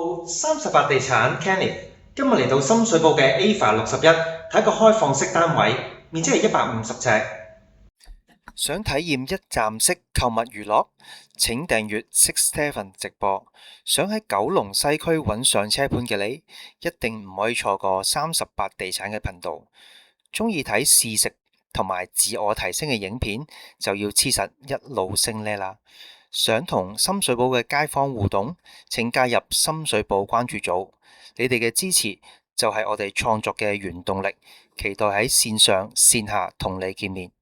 38地產 Kenny， 今日嚟到深水埗嘅 Ava 61，睇個開放式單位，面積係150尺。想體驗一站式購物娛樂，請訂閱 Six7 直播。想喺九龍西區揾上車盤嘅你，一定唔可以錯過38地產嘅頻道。中意睇試食同埋自我提升嘅影片，就要黐實一路升呢啦。想同深水埗嘅街坊互動，請加入深水埗關注組。你哋嘅支持就係我哋創作嘅原動力，期待喺線上線下同你見面。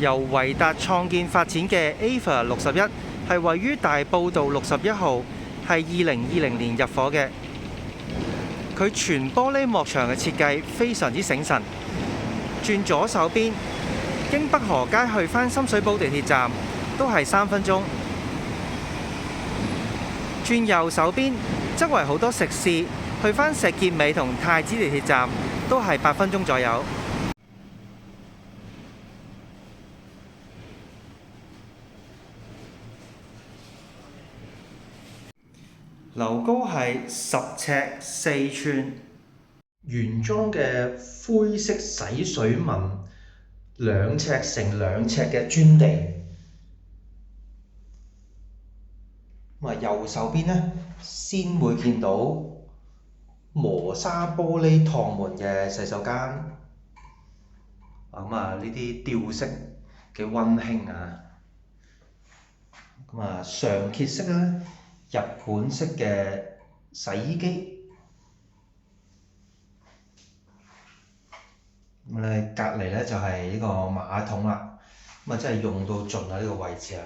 由維達創建發展嘅 Ava 61係位於大埔道61號，係2020年入伙嘅。佢全玻璃幕牆嘅設計非常之醒神。轉左手邊，經北河街去返深水埗地鐵站都係3分鐘。轉右手邊，周圍好多食肆，去返石硤尾同太子地鐵站都係8分鐘左右。樓高係10尺4寸，原裝嘅灰色洗水紋2尺乘2尺嘅磚地。右手邊呢，先會見到磨砂玻璃趟門嘅洗手間。呢啲吊飾幾溫馨啊！上揭式咧，日本式嘅洗衣機。隔離咧就係呢個馬桶啦。真係用到盡啦呢個位置啊！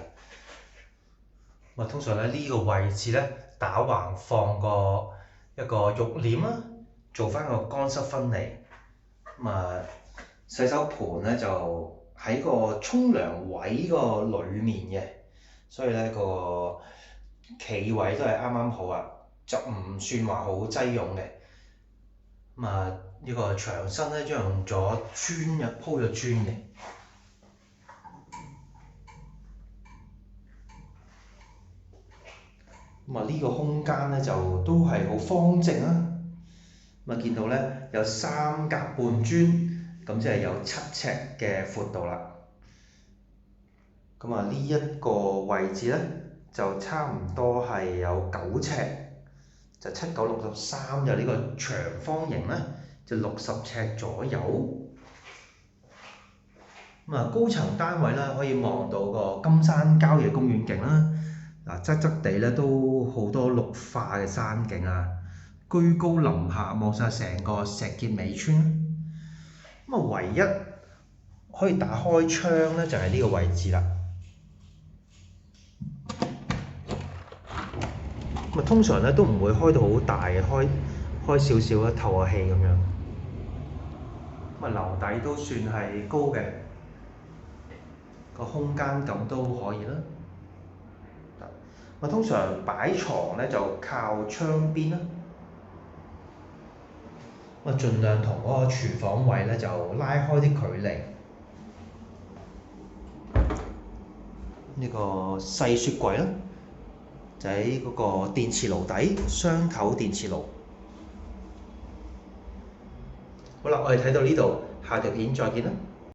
通常咧呢個位置咧打橫放一個浴簾啦，做翻個乾濕分離。洗手盤咧就喺個沖涼位個裡面嘅，所以咧個企位都係啱啱好啊，就唔算話好擠擁嘅。呢個牆身咧用咗磚嘅，鋪咗磚嘅。呢個空間咧就都係好方正啦。見到咧有3格半磚，咁即係有7尺嘅闊度啦。呢一個位置咧就差唔多係有9尺，就7、9、63，就呢個長方形咧就60尺左右。高層單位啦，可以望到個金山郊野公園徑啦。側側地咧都好多綠化嘅山景啊，居高臨下望晒成個石硤尾村。唯一可以打開窗咧就係呢個位置啦。通常咧都唔會開到好大嘅，開少少啦，透下氣咁樣。樓底都算係高嘅，個空間感都可以啦。通常擺床咧就靠窗邊啦。盡量同嗰個廚房位咧就拉開啲距離。呢個細雪櫃啦，就喺嗰個電磁爐底，雙頭電磁爐。好啦，我哋睇到呢度，下條片再見啦。